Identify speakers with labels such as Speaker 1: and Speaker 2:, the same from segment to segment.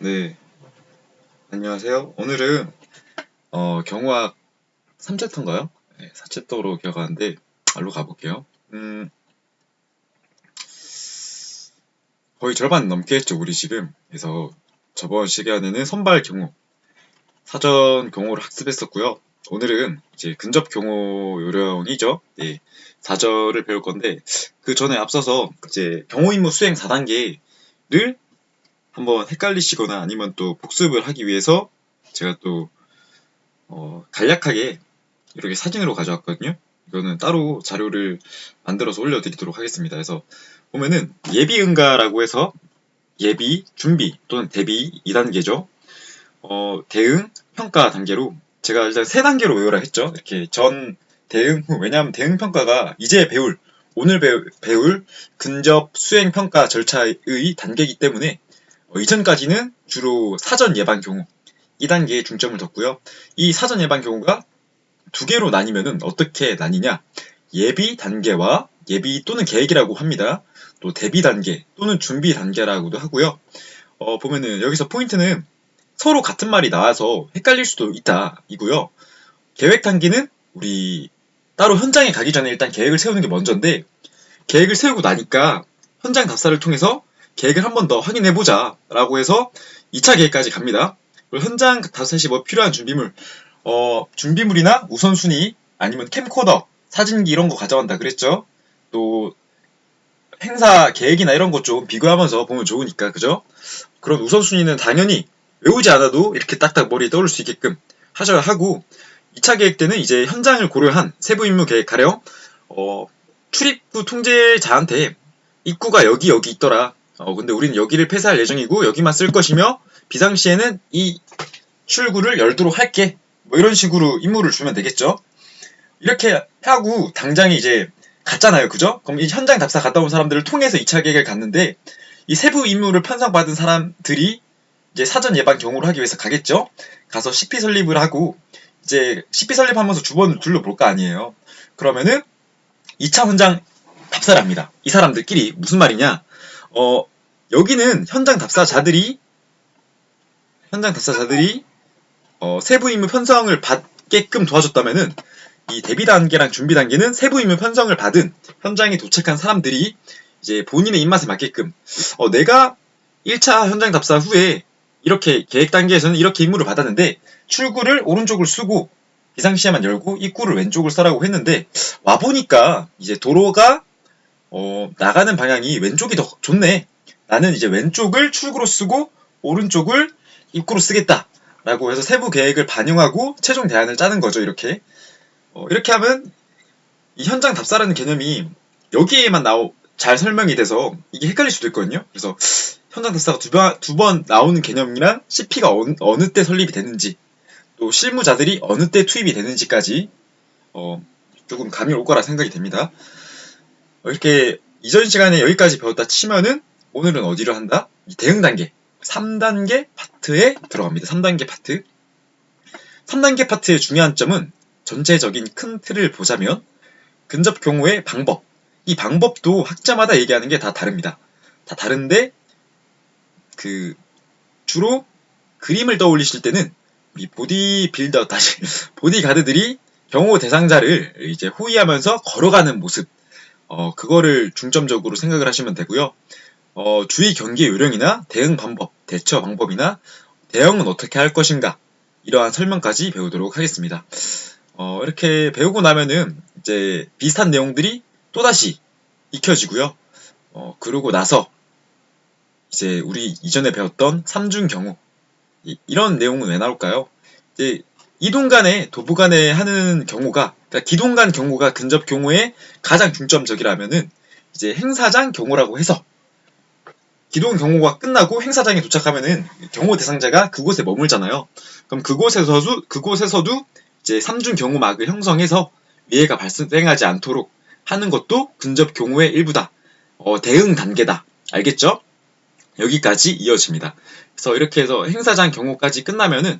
Speaker 1: 네, 안녕하세요. 오늘은 경우학 3챕터인가요? 네, 4챕터로 기억하는데 말로 가볼게요. 거의 절반 넘게 했죠, 우리 지금. 그래서 저번 시간에는 선발 경우, 사전 경우를 학습했었고요. 오늘은 이제 근접 경우 요령이죠. 네, 4절을 배울 건데 그 전에 앞서서 이제 경우 임무 수행 4단계를 한번 헷갈리시거나 아니면 또 복습을 하기 위해서 제가 또 간략하게 이렇게 사진으로 가져왔거든요. 이거는 따로 자료를 만들어서 올려드리도록 하겠습니다. 그래서 보면은 예비 응가라고 해서 예비, 준비 또는 대비 2단계죠. 대응, 평가 단계로 제가 일단 3단계로 외우라 했죠. 이렇게 전, 대응, 후. 왜냐하면 대응 평가가 이제 배울, 오늘 배울 근접 수행 평가 절차의 단계이기 때문에 이전까지는 주로 사전 예방 경우 2단계에 중점을 뒀고요. 이 사전 예방 경우가 두 개로 나뉘면은 어떻게 나뉘냐? 예비 단계와 예비 또는 계획이라고 합니다. 또 대비 단계 또는 준비 단계라고도 하고요. 보면은 여기서 포인트는 서로 같은 말이 나와서 헷갈릴 수도 있다 이고요. 계획 단계는 우리 따로 현장에 가기 전에 일단 계획을 세우는 게 먼저인데 계획을 세우고 나니까 현장 답사를 통해서 계획을 한 번 더 확인해보자 라고 해서 2차 계획까지 갑니다. 그리고 현장 답사 시 뭐 필요한 준비물 준비물이나 우선순위 아니면 캠코더, 사진기 이런 거 가져간다 그랬죠. 또 행사 계획이나 이런 것 좀 비교하면서 보면 좋으니까 그죠? 그런 우선순위는 당연히 외우지 않아도 이렇게 딱딱 머리에 떠올 수 있게끔 하셔야 하고 2차 계획 때는 이제 현장을 고려한 세부 임무 계획 가령 출입구 통제자한테 입구가 여기 있더라. 근데 우리는 여기를 폐쇄할 예정이고 여기만 쓸 것이며 비상시에는 이 출구를 열도록 할게. 뭐 이런 식으로 임무를 주면 되겠죠. 이렇게 하고 당장에 이제 갔잖아요. 그죠? 그럼 이 현장 답사 갔다 온 사람들을 통해서 2차 계획을 갔는데 이 세부 임무를 편성받은 사람들이 이제 사전 예방 경호를 하기 위해서 가겠죠. 가서 CP 설립을 하고 이제 CP 설립하면서 주변을 둘러볼 거 아니에요. 그러면은 2차 현장 답사를 합니다. 이 사람들끼리 무슨 말이냐? 여기는 현장 답사자들이 세부 임무 편성을 받게끔 도와줬다면은 이 대비 단계랑 준비 단계는 세부 임무 편성을 받은 현장에 도착한 사람들이 이제 본인의 입맛에 맞게끔 내가 1차 현장 답사 후에 이렇게 계획 단계에서는 이렇게 임무를 받았는데 출구를 오른쪽을 쓰고 비상시에만 열고 입구를 왼쪽을 써라고 했는데 와보니까 이제 도로가 나가는 방향이 왼쪽이 더 좋네. 나는 이제 왼쪽을 출구로 쓰고 오른쪽을 입구로 쓰겠다. 라고 해서 세부 계획을 반영하고 최종 대안을 짜는 거죠. 이렇게 하면 이 현장 답사라는 개념이 여기에만 잘 설명이 돼서 이게 헷갈릴 수도 있거든요. 그래서 현장 답사가 두 번 나오는 개념이랑 CP가 어느 때 설립이 되는지 또 실무자들이 어느 때 투입이 되는지까지 조금 감이 올 거라 생각이 됩니다. 이렇게 이전 시간에 여기까지 배웠다 치면은 오늘은 어디를 한다? 이 대응 단계 3단계 파트에 들어갑니다. 3단계 파트 3단계 파트의 중요한 점은 전체적인 큰 틀을 보자면 근접 경우의 방법 이 방법도 학자마다 얘기하는 게 다 다릅니다. 다 다른데 주로 그림을 떠올리실 때는 이 보디가드들이 경호 대상자를 이제 호위하면서 걸어가는 모습 그거를 중점적으로 생각을 하시면 되고요. 주의 경계 요령이나 대응 방법, 대처 방법이나 대응은 어떻게 할 것인가 이러한 설명까지 배우도록 하겠습니다. 이렇게 배우고 나면은 이제 비슷한 내용들이 또다시 익혀지고요. 그러고 나서 이제 우리 이전에 배웠던 삼중 경우 이런 내용은 왜 나올까요? 이제 이동 간에 도부 간에 하는 경우가 그러니까 기동 간 경우가 근접 경우에 가장 중점적이라면은 이제 행사장 경우라고 해서 기동 경호가 끝나고 행사장에 도착하면은 경호 대상자가 그곳에 머물잖아요. 그럼 그곳에서도 이제 3중 경호막을 형성해서 위해가 발생하지 않도록 하는 것도 근접 경호의 일부다. 대응 단계다. 알겠죠? 여기까지 이어집니다. 그래서 이렇게 해서 행사장 경호까지 끝나면은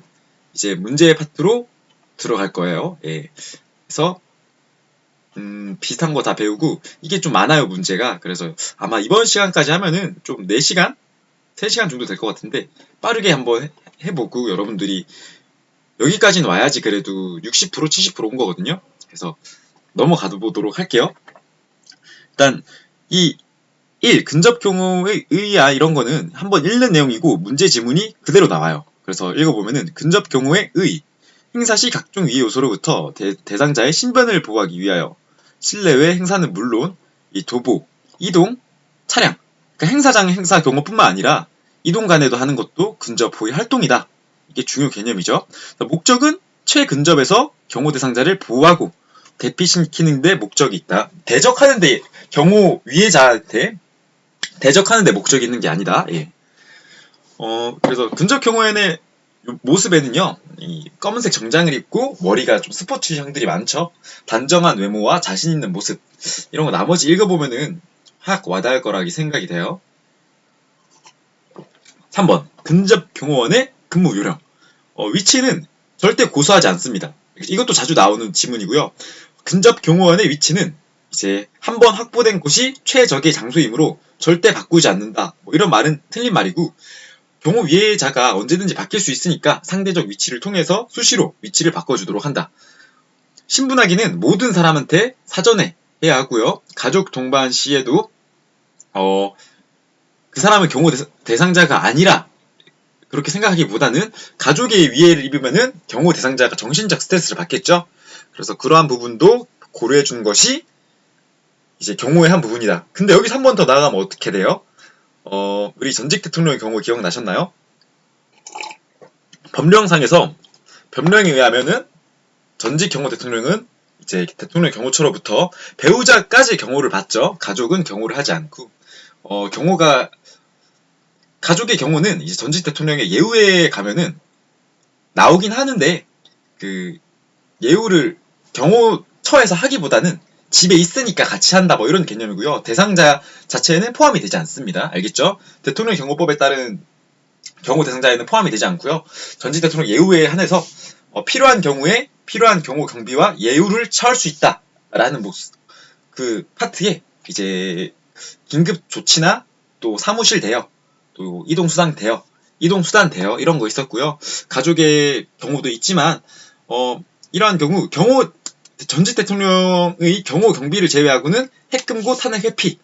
Speaker 1: 이제 문제의 파트로 들어갈 거예요. 예. 그래서 비슷한 거 다 배우고 이게 좀 많아요 문제가. 그래서 아마 이번 시간까지 하면은 좀 4시간 3시간 정도 될 것 같은데 빠르게 한번 해보고 여러분들이 여기까지는 와야지 그래도 60% 70%온 거거든요. 그래서 넘어가 보도록 할게요. 일단 이 1. 근접 경우의 의야 이런 거는 한번 읽는 내용이고 문제 지문이 그대로 나와요. 그래서 읽어보면은 근접 경우의 의 행사 시 각종 위의 요소로부터 대상자의 신변을 보호하기 위하여 실내외 행사는 물론 이 도보, 이동, 차량 그러니까 행사장 행사 경우뿐만 아니라 이동 간에도 하는 것도 근접 호의 활동이다. 이게 중요 개념이죠. 목적은 최근접에서 경호 대상자를 보호하고 대피시키는 데 목적이 있다. 대적하는 데 경호 위해자한테 대적하는 데 목적이 있는 게 아니다. 예. 그래서 근접 경호에는 모습에는요, 이 검은색 정장을 입고 머리가 좀 스포츠형들이 많죠. 단정한 외모와 자신 있는 모습 이런 거 나머지 읽어보면은 확 와닿을 거라고 생각이 돼요. 3번 근접 경호원의 근무 요령. 위치는 절대 고수하지 않습니다. 이것도 자주 나오는 지문이고요. 근접 경호원의 위치는 이제 한번 확보된 곳이 최적의 장소이므로 절대 바꾸지 않는다. 뭐 이런 말은 틀린 말이고 경호 위해자가 언제든지 바뀔 수 있으니까 상대적 위치를 통해서 수시로 위치를 바꿔주도록 한다. 신분하기는 모든 사람한테 사전에 해야 하고요. 가족 동반 시에도 그 사람은 경호 대상자가 아니라 그렇게 생각하기보다는 가족의 위해를 입으면은 경호 대상자가 정신적 스트레스를 받겠죠. 그래서 그러한 부분도 고려해 준 것이 이제 경호의 한 부분이다. 근데 여기서 한 번 더 나아가면 어떻게 돼요? 우리 전직 대통령의 경우 기억나셨나요? 법령상에서 법령에 의하면은 전직 경호 대통령은 이제 대통령 경호처로부터 배우자까지 경호를 받죠. 가족은 경호를 하지 않고 가족의 경우는 이제 전직 대통령의 예우에 가면은 나오긴 하는데 그 예우를 경호처에서 하기보다는 집에 있으니까 같이 한다 뭐 이런 개념이고요. 대상자 자체에는 포함이 되지 않습니다. 알겠죠? 대통령 경호법에 따른 경호 대상자에는 포함이 되지 않고요. 전직 대통령 예우에 한해서 필요한 경우에 필요한 경호 경비와 예우를 처할 수 있다라는 그 파트에 이제 긴급 조치나 또 사무실 대여, 또 이동수단 대여 이런 거 있었고요. 가족의 경우도 있지만 이러한 경우 전직 대통령의 경호 경비를 제외하고는 핵금고 탄핵 회피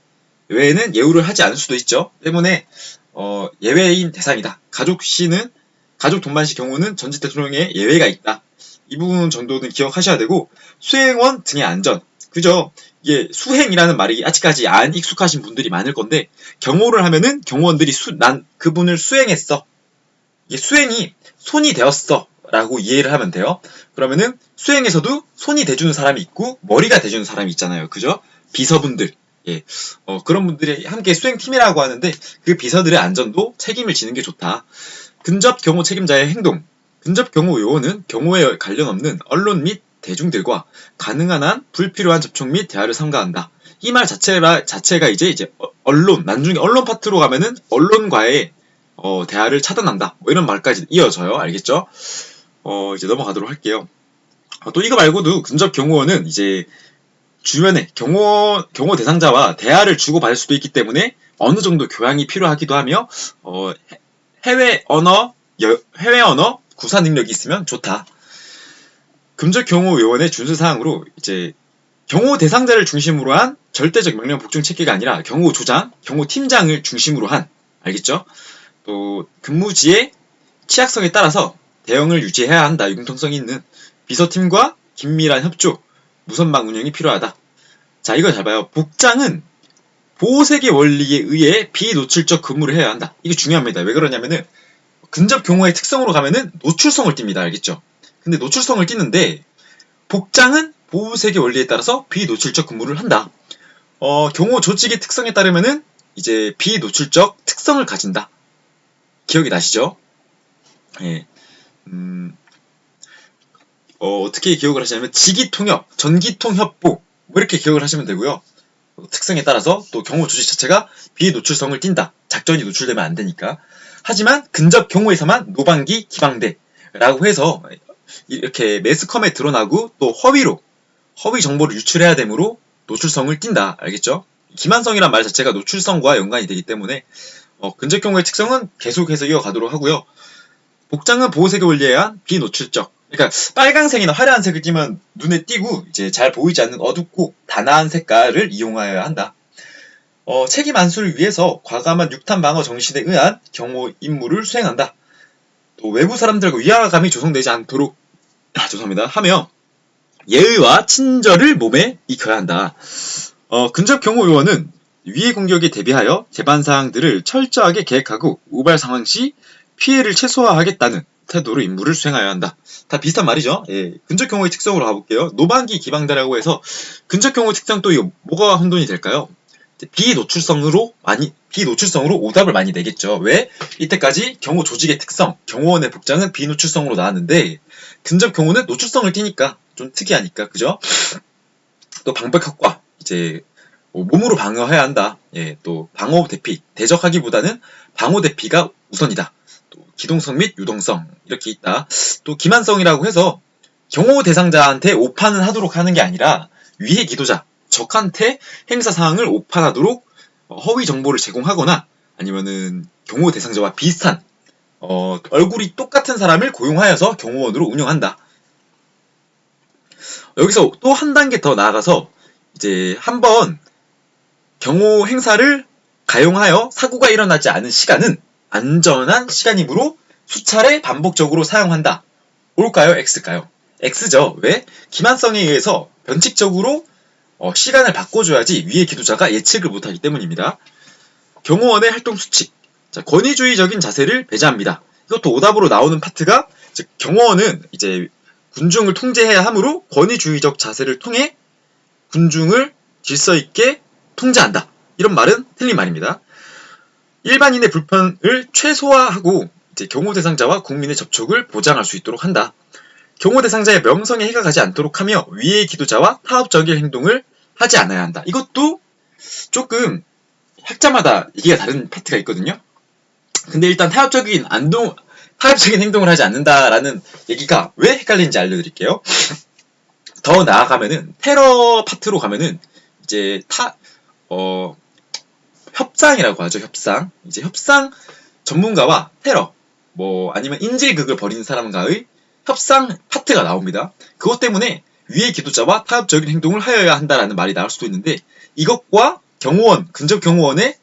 Speaker 1: 외에는 예우를 하지 않을 수도 있죠. 때문에 예외인 대상이다. 가족 동반시 경우는 전직 대통령의 예외가 있다. 이 부분 정도는 기억하셔야 되고 수행원 등의 안전. 그죠? 이게 수행이라는 말이 아직까지 안 익숙하신 분들이 많을 건데 경호를 하면은 경호원들이 난 그분을 수행했어. 이게 수행이 손이 되었어. 라고 이해를 하면 돼요. 그러면은 수행에서도 손이 대주는 사람이 있고 머리가 대주는 사람이 있잖아요. 그죠? 비서분들. 예. 그런 분들이 함께 수행팀이라고 하는데 그 비서들의 안전도 책임을 지는 게 좋다. 근접 경호 책임자의 행동. 근접 경호 요원은 경호에 관련 없는 언론 및 대중들과 가능한 한 불필요한 접촉 및 대화를 삼가한다. 이 말 자체가 이제 언론, 나중에 언론 파트로 가면은 언론과의 대화를 차단한다. 뭐 이런 말까지 이어져요. 알겠죠? 이제 넘어가도록 할게요. 또 이거 말고도 근접 경호원은 이제 주변에 경호 대상자와 대화를 주고받을 수도 있기 때문에 어느 정도 교양이 필요하기도 하며 해외 언어 구사 능력이 있으면 좋다. 근접 경호 요원의 준수 사항으로 이제 경호 대상자를 중심으로 한 절대적 명령 복종 체계가 아니라 경호 조장, 경호 팀장을 중심으로 한 알겠죠? 또 근무지의 취약성에 따라서 대응을 유지해야 한다. 융통성이 있는 비서팀과 긴밀한 협조, 무선망 운영이 필요하다. 자, 이거 잘 봐요. 복장은 보호색의 원리에 의해 비노출적 근무를 해야 한다. 이게 중요합니다. 왜 그러냐면은 근접 경호의 특성으로 가면은 노출성을 띱니다. 알겠죠? 근데 노출성을 띠는데 복장은 보호색의 원리에 따라서 비노출적 근무를 한다. 경호 조직의 특성에 따르면은 이제 비노출적 특성을 가진다. 기억이 나시죠? 예. 어떻게 기억을 하시냐면 지기통협, 전기통협보 뭐 이렇게 기억을 하시면 되고요. 특성에 따라서 또 경호 조직 자체가 비노출성을 띈다. 작전이 노출되면 안 되니까. 하지만 근접 경호에서만 노방기, 기방대라고 해서 이렇게 매스컴에 드러나고 또 허위 정보를 유출해야 되므로 노출성을 띈다. 알겠죠? 기만성이란 말 자체가 노출성과 연관이 되기 때문에 근접 경우의 특성은 계속해서 이어가도록 하고요. 복장은 보호색에 올려야 한 비노출적. 그러니까 빨강색이나 화려한 색을 띠면 눈에 띄고 이제 잘 보이지 않는 어둡고 단아한 색깔을 이용하여야 한다. 책임 안수를 위해서 과감한 육탄 방어 정신에 의한 경호 임무를 수행한다. 또 외부 사람들과 위화감이 조성되지 않도록 죄송합니다. 하며 예의와 친절을 몸에 익혀야 한다. 근접 경호 요원은 위의 공격에 대비하여 재반 사항들을 철저하게 계획하고 우발 상황 시 피해를 최소화하겠다는 태도로 임무를 수행하여야 한다. 다 비슷한 말이죠. 예, 근접 경호의 특성으로 가볼게요. 노반기 기방대라고 해서 근접 경호 특성 또 이거 뭐가 혼돈이 될까요? 비노출성으로 오답을 많이 내겠죠. 왜? 이때까지 경호 조직의 특성, 경호원의 복장은 비노출성으로 나왔는데 근접 경호는 노출성을 띠니까 좀 특이하니까, 그죠? 또 방벽 효과, 이제 몸으로 방어해야 한다. 예, 또 방어 대피, 대적하기보다는 방어 대피가 우선이다. 또 기동성 및 유동성 이렇게 있다. 또 기만성이라고 해서 경호 대상자한테 오판은 하도록 하는 게 아니라 위의 기도자, 적한테 행사 사항을 오판하도록 허위 정보를 제공하거나 아니면은 경호 대상자와 비슷한 얼굴이 똑같은 사람을 고용하여서 경호원으로 운영한다. 여기서 또 한 단계 더 나아가서 이제 한번 경호 행사를 가용하여 사고가 일어나지 않은 시간은 안전한 시간이므로 수차례 반복적으로 사용한다. O일까요? X일까요? X죠. 왜? 기만성에 의해서 변칙적으로 시간을 바꿔줘야지 위의 기도자가 예측을 못하기 때문입니다. 경호원의 활동 수칙. 자, 권위주의적인 자세를 배제합니다. 이것도 오답으로 나오는 파트가 경호원은 이제 군중을 통제해야 하므로 권위주의적 자세를 통해 군중을 질서 있게 통제한다. 이런 말은 틀린 말입니다. 일반인의 불편을 최소화하고 이제 경호 대상자와 국민의 접촉을 보장할 수 있도록 한다. 경호 대상자의 명성에 해가 가지 않도록 하며 위의 기도자와 타협적인 행동을 하지 않아야 한다. 이것도 조금 학자마다 얘기가 다른 파트가 있거든요. 근데 일단 타협적인 행동을 하지 않는다라는 얘기가 왜 헷갈리는지 알려드릴게요. 더 나아가면은 테러 파트로 가면은 이제 협상이라고 하죠. 협상. 이제 협상 전문가와 테러 아니면 인질극을 벌이는 사람과의 협상 파트가 나옵니다. 그것 때문에 위의 기도자와 타협적인 행동을 하여야 한다라는 말이 나올 수도 있는데 이것과 경호원, 근접 경호원의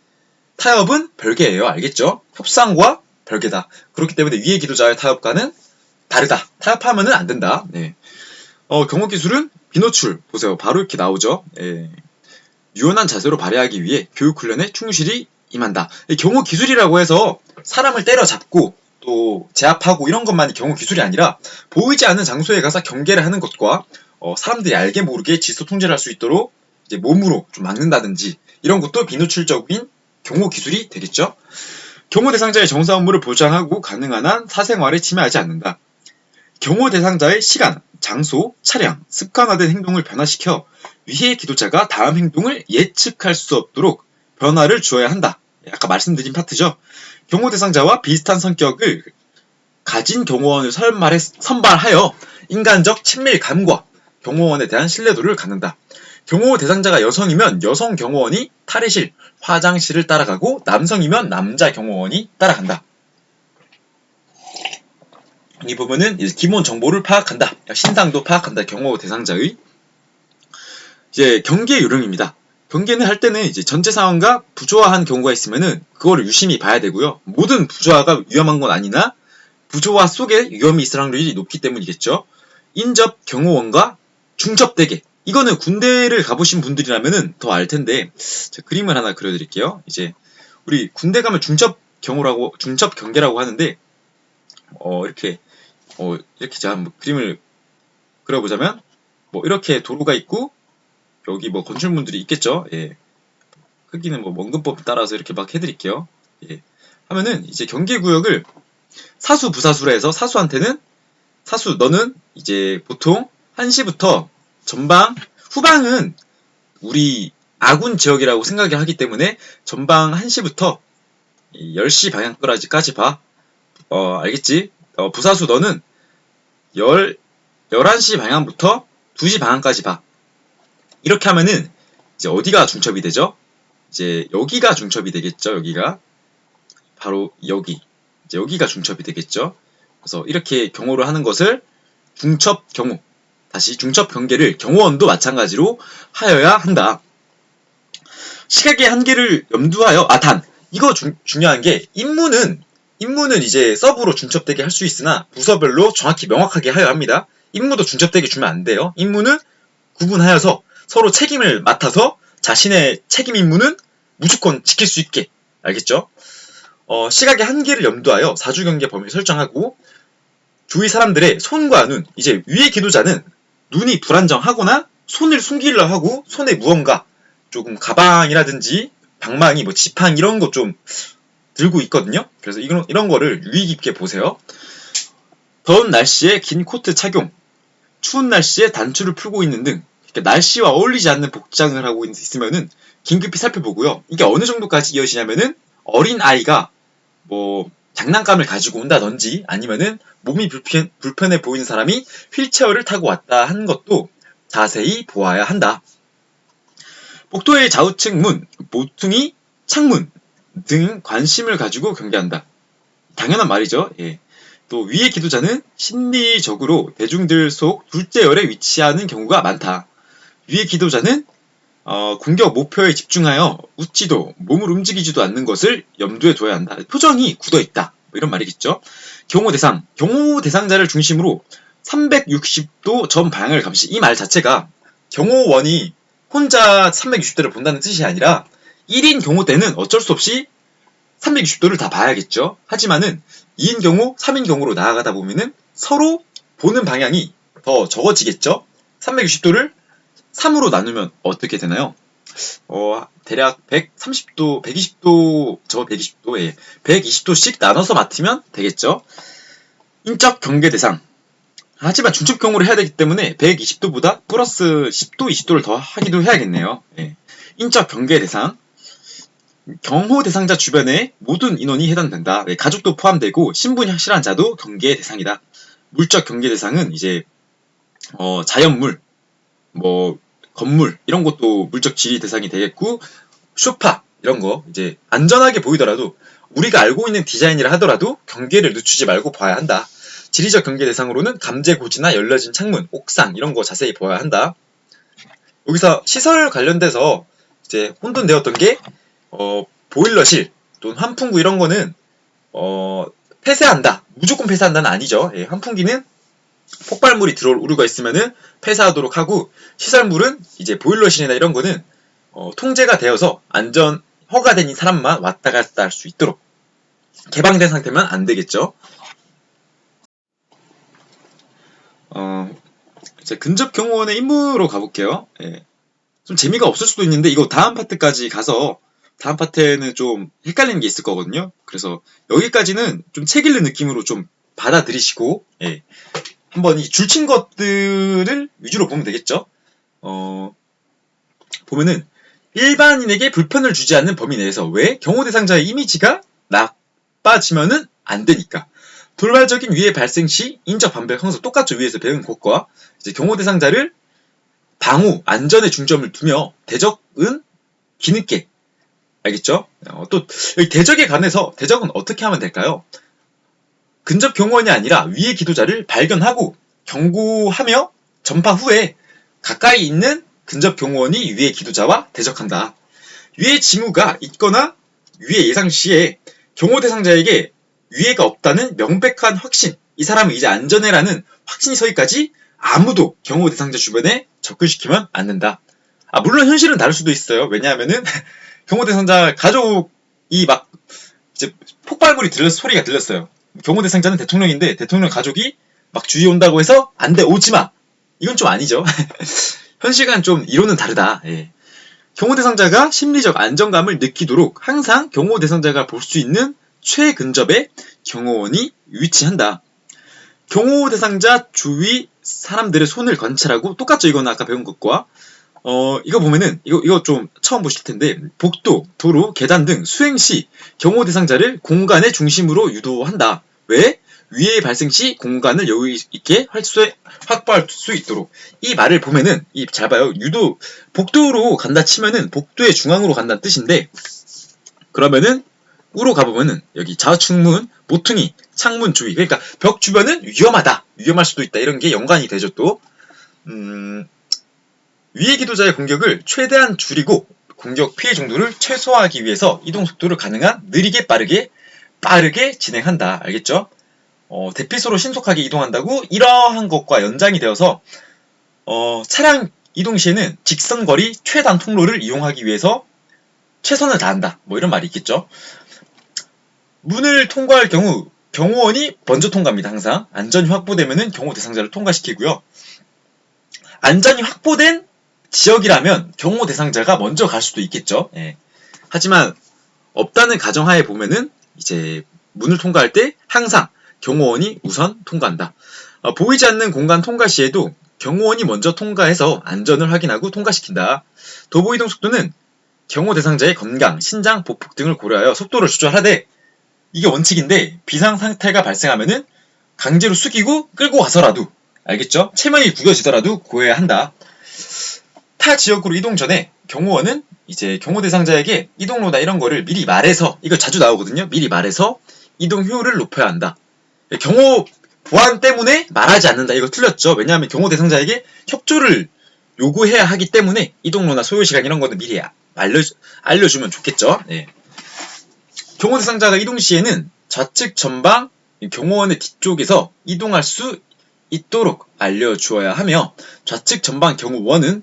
Speaker 1: 타협은 별개예요. 알겠죠? 협상과 별개다. 그렇기 때문에 위의 기도자의 타협과는 다르다. 타협하면은 안 된다. 네. 경호 기술은 비노출. 보세요. 바로 이렇게 나오죠. 예. 유연한 자세로 발휘하기 위해 교육 훈련에 충실히 임한다. 경호 기술이라고 해서 사람을 때려잡고 또 제압하고 이런 것만이 경호 기술이 아니라 보이지 않는 장소에 가서 경계를 하는 것과 사람들이 알게 모르게 질서 통제를 할 수 있도록 이제 몸으로 좀 막는다든지 이런 것도 비노출적인 경호 기술이 되겠죠. 경호 대상자의 정사 업무를 보장하고 가능한 한 사생활에 침해하지 않는다. 경호 대상자의 시간, 장소, 차량, 습관화된 행동을 변화시켜 위의 기도자가 다음 행동을 예측할 수 없도록 변화를 주어야 한다. 아까 말씀드린 파트죠. 경호 대상자와 비슷한 성격을 가진 경호원을 선발하여 인간적 친밀감과 경호원에 대한 신뢰도를 갖는다. 경호 대상자가 여성이면 여성 경호원이 탈의실, 화장실을 따라가고 남성이면 남자 경호원이 따라간다. 이 부분은 이제 기본 정보를 파악한다. 신상도 파악한다. 경호 대상자의 이제 경계 요령입니다. 경계는 할 때는 이제 전체 상황과 부조화한 경우가 있으면은 그거를 유심히 봐야 되고요. 모든 부조화가 위험한 건 아니나 부조화 속에 위험이 있을 확률이 높기 때문이겠죠. 인접 경호원과 중첩 대계. 이거는 군대를 가보신 분들이라면은 더 알 텐데 그림을 하나 그려드릴게요. 이제 우리 군대 가면 중첩 경계라고 하는데 이렇게 제가 한번 그림을 그려보자면 이렇게 도로가 있고 여기 건축물들이 있겠죠. 예. 크기는 원근법 따라서 이렇게 막 해드릴게요. 예. 하면은 이제 경계구역을 사수 부사수로 해서 사수한테는 너는 이제 보통 1시부터 전방, 후방은 우리 아군 지역이라고 생각을 하기 때문에 전방 1시부터 10시 방향까지 봐. 알겠지? 부사수 너는 11시 방향부터 2시 방향까지 봐. 이렇게 하면은 이제 어디가 중첩이 되죠? 이제 여기가 중첩이 되겠죠. 여기가 바로 여기. 이제 여기가 중첩이 되겠죠. 그래서 이렇게 경호를 하는 것을 중첩 경호. 다시 중첩 경계를 경호원도 마찬가지로 하여야 한다. 시각의 한계를 염두하여 단 이거 중요한 게 임무는 이제 서브로 중첩되게 할 수 있으나 부서별로 정확히 명확하게 하여야 합니다. 임무도 중첩되게 주면 안 돼요. 임무는 구분하여서 서로 책임을 맡아서 자신의 책임 임무는 무조건 지킬 수 있게. 알겠죠? 시각의 한계를 염두하여 사주경계 범위를 설정하고 주위 사람들의 손과 눈, 이제 위의 기도자는 눈이 불안정하거나 손을 숨기려 하고 손에 무언가 조금 가방이라든지 방망이, 뭐 지팡 이런 거 좀 들고 있거든요. 그래서 이런 거를 유의 깊게 보세요. 더운 날씨에 긴 코트 착용, 추운 날씨에 단추를 풀고 있는 등 날씨와 어울리지 않는 복장을 하고 있으면은 긴급히 살펴보고요. 이게 어느 정도까지 이어지냐면은 어린 아이가 뭐 장난감을 가지고 온다든지 아니면은 몸이 불편해 보이는 사람이 휠체어를 타고 왔다 하는 것도 자세히 보아야 한다. 복도의 좌우측 문, 모퉁이, 창문 등 관심을 가지고 경계한다. 당연한 말이죠. 예. 또 위의 기도자는 심리적으로 대중들 속 둘째 열에 위치하는 경우가 많다. 위의 기도자는 공격 목표에 집중하여 웃지도 몸을 움직이지도 않는 것을 염두에 둬야 한다. 표정이 굳어있다. 이런 말이겠죠. 경호 대상자를 중심으로 360도 전 방향을 감시. 이 말 자체가 경호원이 혼자 360도를 본다는 뜻이 아니라 1인 경호 때는 어쩔 수 없이 360도를 다 봐야겠죠. 하지만은 2인 경우, 3인 경우로 나아가다 보면은 서로 보는 방향이 더 적어지겠죠. 360도를 3으로 나누면 어떻게 되나요? 대략 130도, 120도, 120도에 120도씩 나눠서 맡으면 되겠죠. 인적 경계 대상. 하지만 중첩 경호를 해야 되기 때문에 120도보다 플러스 10도, 20도를 더 하기도 해야겠네요. 예. 인적 경계 대상. 경호 대상자 주변에 모든 인원이 해당된다. 예, 가족도 포함되고 신분이 확실한 자도 경계 대상이다. 물적 경계 대상은 이제 자연물, 뭐 건물 이런 것도 물적 지리 대상이 되겠고 쇼파 이런 거 이제 안전하게 보이더라도 우리가 알고 있는 디자인이라 하더라도 경계를 늦추지 말고 봐야 한다. 지리적 경계 대상으로는 감재고지나 열려진 창문, 옥상 이런 거 자세히 봐야 한다. 여기서 시설 관련돼서 이제 혼돈되었던 게 보일러실 또는 환풍구 이런 거는 폐쇄한다. 무조건 폐쇄한다는 아니죠. 예, 환풍기는 폭발물이 들어올 우려가 있으면은 폐쇄하도록 하고 시설물은 이제 보일러실이나 이런 거는 통제가 되어서 안전 허가된 사람만 왔다 갔다 할 수 있도록 개방된 상태면 안 되겠죠. 이제 근접 경호원의 임무로 가볼게요. 예. 좀 재미가 없을 수도 있는데 이거 다음 파트까지 가서 다음 파트에는 좀 헷갈리는 게 있을 거거든요. 그래서 여기까지는 좀 책 읽는 느낌으로 좀 받아들이시고 예. 한번 이 줄친 것들을 위주로 보면 되겠죠. 보면은 일반인에게 불편을 주지 않는 범위 내에서 왜 경호 대상자의 이미지가 나빠지면은 안 되니까. 돌발적인 위해 발생 시 인적 반백 항상 똑같죠. 위에서 배운 것과 이제 경호 대상자를 방호, 안전에 중점을 두며 대적은 뒤늦게. 알겠죠? 또 여기 대적에 관해서 대적은 어떻게 하면 될까요? 근접 경호원이 아니라 위의 기도자를 발견하고 경고하며 전파 후에 가까이 있는 근접 경호원이 위의 기도자와 대적한다. 위의 징후가 있거나 위의 예상시에 경호 대상자에게 위해가 없다는 명백한 확신, 이 사람은 이제 안전해라는 확신이 서기까지 아무도 경호 대상자 주변에 접근시키면 안 된다. 물론 현실은 다를 수도 있어요. 왜냐하면은 경호 대상자 가족이 막 이제 폭발물이 소리가 들렸어요. 경호 대상자는 대통령인데 대통령 가족이 막 주위 온다고 해서 안 돼, 오지 마. 이건 좀 아니죠. 현실과는 좀 이론은 다르다. 예. 경호 대상자가 심리적 안정감을 느끼도록 항상 경호 대상자가 볼 수 있는 최근접에 경호원이 위치한다. 경호 대상자 주위 사람들의 손을 관찰하고 똑같죠. 이건 아까 배운 것과 이거 보면은 이거 좀 처음 보실 텐데 복도, 도로, 계단 등 수행 시 경호 대상자를 공간의 중심으로 유도한다. 왜? 위해 발생 시 공간을 여유 있게 확보할 수 있도록. 이 말을 보면은 잘 봐요. 복도로 간다 치면은 복도의 중앙으로 간다는 뜻인데 그러면은 우로 가보면은 여기 좌측문, 모퉁이, 창문 주위, 그러니까 벽 주변은 위험하다, 위험할 수도 있다, 이런 게 연관이 되죠. 또 위의 기도자의 공격을 최대한 줄이고 공격 피해 정도를 최소화하기 위해서 이동 속도를 가능한 느리게 빠르게 진행한다. 알겠죠? 대피소로 신속하게 이동한다고 이러한 것과 연장이 되어서 차량 이동 시에는 직선거리 최단 통로를 이용하기 위해서 최선을 다한다. 뭐 이런 말이 있겠죠. 문을 통과할 경우 경호원이 먼저 통과합니다. 항상 안전이 확보되면은 경호 대상자를 통과시키고요. 안전이 확보된 지역이라면 경호 대상자가 먼저 갈 수도 있겠죠. 예. 하지만 없다는 가정하에 보면은 이제 문을 통과할 때 항상 경호원이 우선 통과한다. 보이지 않는 공간 통과 시에도 경호원이 먼저 통과해서 안전을 확인하고 통과시킨다. 도보 이동 속도는 경호 대상자의 건강, 신장, 보폭 등을 고려하여 속도를 조절하되 이게 원칙인데 비상 상태가 발생하면은 강제로 숙이고 끌고 가서라도 알겠죠? 체면이 구겨지더라도 고해야 한다. 타 지역으로 이동 전에 경호원은 이제 경호 대상자에게 이동로나 이런 거를 미리 말해서 이거 자주 나오거든요. 미리 말해서 이동 효율을 높여야 한다. 경호 보안 때문에 말하지 않는다. 이거 틀렸죠. 왜냐하면 경호 대상자에게 협조를 요구해야 하기 때문에 이동로나 소요시간 이런 거는 미리 알려주면 좋겠죠. 네. 경호 대상자가 이동 시에는 좌측 전방 경호원의 뒤쪽에서 이동할 수 있도록 알려주어야 하며 좌측 전방 경호원은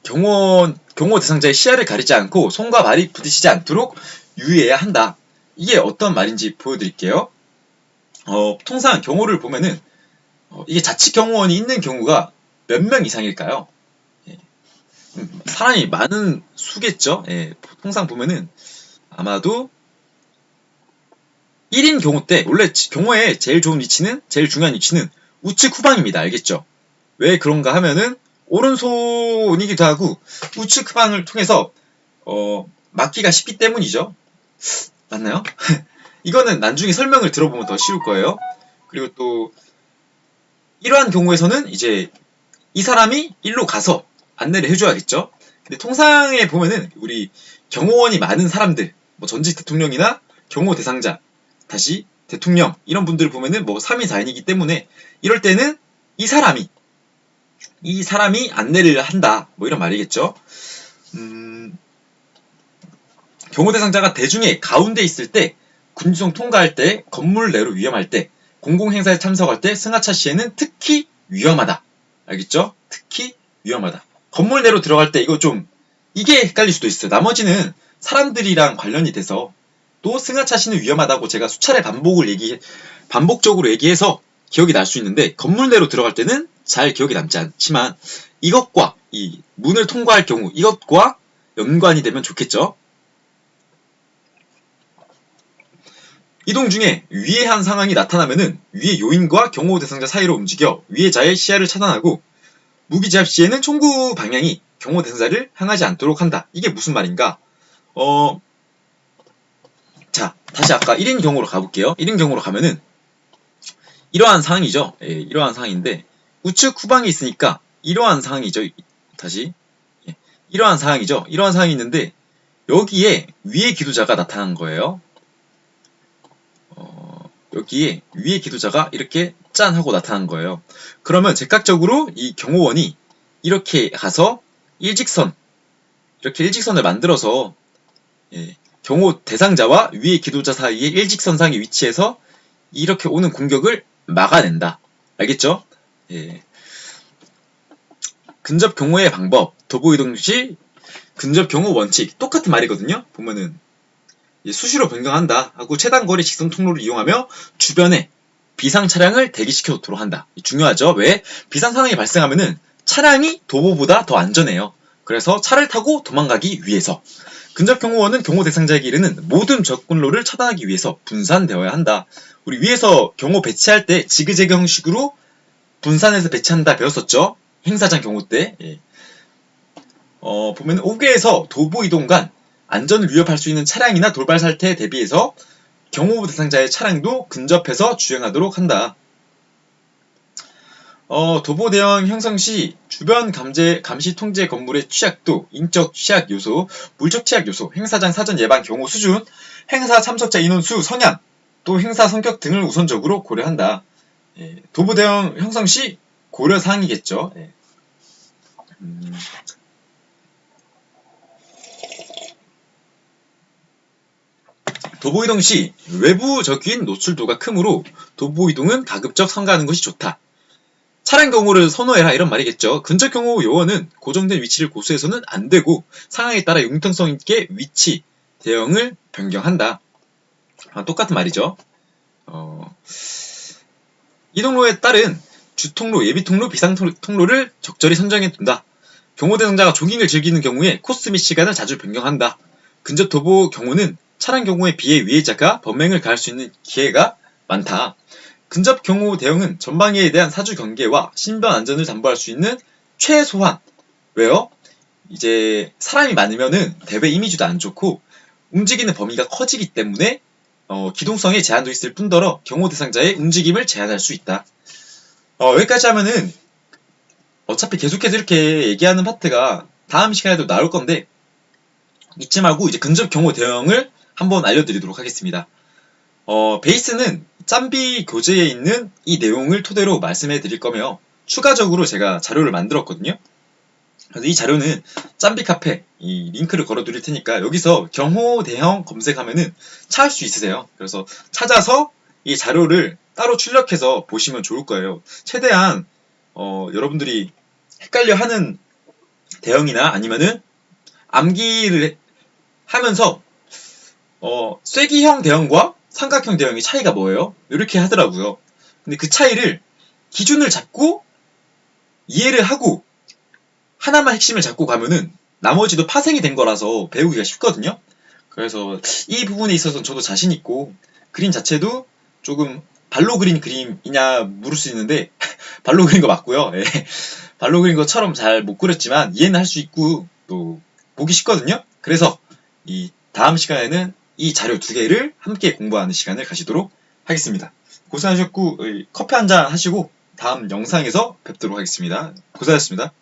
Speaker 1: 경호 대상자의 시야를 가리지 않고 손과 발이 부딪히지 않도록 유의해야 한다. 이게 어떤 말인지 보여드릴게요. 통상 경호를 보면은 이게 자치 경호원이 있는 경우가 몇 명 이상일까요? 예. 사람이 많은 수겠죠. 예. 통상 보면은 아마도 1인 경호 때 원래 경호의 제일 중요한 위치는 우측 후방입니다. 알겠죠? 왜 그런가 하면은 오른손이기도 하고 우측 후방을 통해서 막기가 쉽기 때문이죠. 맞나요? 이거는 나중에 설명을 들어보면 더 쉬울 거예요. 그리고 또 이러한 경우에서는 이제 이 사람이 일로 가서 안내를 해줘야겠죠. 근데 통상에 보면은 우리 경호원이 많은 사람들, 뭐 전직 대통령이나 경호 대상자, 다시 대통령 이런 분들을 보면은 뭐 3인 4인이기 때문에 이럴 때는 이 사람이 안내를 한다. 뭐 이런 말이겠죠. 경호 대상자가 대중의 가운데 있을 때, 군지성 통과할 때, 건물 내로 위험할 때, 공공행사에 참석할 때, 승하차 시에는 특히 위험하다. 알겠죠? 특히 위험하다. 건물 내로 들어갈 때 이게 헷갈릴 수도 있어요. 나머지는 사람들이랑 관련이 돼서 또 승하차 시는 위험하다고 제가 수차례 반복적으로 얘기해서 기억이 날 수 있는데 건물 내로 들어갈 때는 잘 기억이 남지 않지만 이것과 이 문을 통과할 경우 이것과 연관이 되면 좋겠죠. 이동 중에 위해한 상황이 나타나면은 위의 요인과 경호 대상자 사이로 움직여 위해자의 시야를 차단하고 무기 제압 시에는 총구 방향이 경호 대상자를 향하지 않도록 한다. 이게 무슨 말인가? 자, 다시 아까 1인 경우로 가볼게요. 1인 경우로 가면은 이러한 상황이죠. 예, 이러한 상황인데 우측 후방에 있으니까 이러한 상황이죠. 다시 이러한 상황이죠. 이러한 상황이 있는데 여기에 위의 기도자가 나타난 거예요. 여기에 위의 기도자가 이렇게 짠 하고 나타난 거예요. 그러면 즉각적으로 이 경호원이 이렇게 가서 일직선을 만들어서 경호 대상자와 위의 기도자 사이의 일직선상의 위치에서 이렇게 오는 공격을 막아낸다. 알겠죠? 예. 근접 경호의 방법, 도보 이동 시 근접 경호 원칙 똑같은 말이거든요. 보면은 수시로 변경한다 하고 최단 거리 직선 통로를 이용하며 주변에 비상 차량을 대기시켜 놓도록 한다. 중요하죠. 왜? 비상 상황이 발생하면은 차량이 도보보다 더 안전해요. 그래서 차를 타고 도망가기 위해서. 근접 경호원은 경호 대상자에게 이르는 모든 접근로를 차단하기 위해서 분산되어야 한다. 우리 위에서 경호 배치할 때 지그재그 형식으로 분산해서 배치한다 배웠었죠. 행사장 경호 때. 보면 5개에서 도보 이동 간 안전을 위협할 수 있는 차량이나 돌발 사태에 대비해서 경호 대상자의 차량도 근접해서 주행하도록 한다. 도보 대형 형성 시 주변 감시 통제 건물의 취약도, 인적 취약 요소, 물적 취약 요소, 행사장 사전 예방 경호 수준, 행사 참석자 인원 수, 성향, 또 행사 성격 등을 우선적으로 고려한다. 예, 도보 대형 형성 시 고려 사항이겠죠. 예. 도보 이동 시 외부적인 노출도가 크므로 도보 이동은 가급적 삼가하는 것이 좋다. 차량 경호를 선호해라 이런 말이겠죠. 근접 경호 요원은 고정된 위치를 고수해서는 안 되고 상황에 따라 융통성 있게 위치, 대형을 변경한다. 똑같은 말이죠. 이동로에 따른 주통로, 예비통로, 비상통로를 적절히 선정해 둔다. 경호 대상자가 조깅을 즐기는 경우에 코스 및 시간을 자주 변경한다. 근접 도보 경호는 차량 경호에 비해 위해자가 범행을 가할 수 있는 기회가 많다. 근접 경호 대응은 전방에 대한 사주 경계와 신변 안전을 담보할 수 있는 최소한. 왜요? 이제 사람이 많으면은 대회 이미지도 안 좋고 움직이는 범위가 커지기 때문에 기동성에 제한도 있을 뿐더러 경호 대상자의 움직임을 제한할 수 있다. 여기까지 하면은 어차피 계속해서 이렇게 얘기하는 파트가 다음 시간에도 나올 건데 잊지 말고 이제 근접 경호 대응을 한번 알려드리도록 하겠습니다. 베이스는 짬비 교재에 있는 이 내용을 토대로 말씀해 드릴 거며 추가적으로 제가 자료를 만들었거든요. 그래서 이 자료는 짬비 카페 이 링크를 걸어 드릴 테니까 여기서 경호 대형 검색하면은 찾을 수 있으세요. 그래서 찾아서 이 자료를 따로 출력해서 보시면 좋을 거예요. 최대한 여러분들이 헷갈려 하는 대형이나 아니면은 암기를 하면서 쐐기형 대형과 삼각형 대형의 차이가 뭐예요? 이렇게 하더라고요. 근데 그 차이를 기준을 잡고 이해를 하고 하나만 핵심을 잡고 가면은 나머지도 파생이 된 거라서 배우기가 쉽거든요. 그래서 이 부분에 있어서는 저도 자신 있고 그림 자체도 조금 발로 그린 그림이냐 물을 수 있는데 발로 그린 거 맞고요. 예. 발로 그린 것처럼 잘 못 그렸지만 이해는 할 수 있고 또 보기 쉽거든요. 그래서 이 다음 시간에는 이 자료 2개를 함께 공부하는 시간을 가지도록 하겠습니다. 고생하셨고 커피 한잔 하시고 다음 영상에서 뵙도록 하겠습니다. 고생하셨습니다.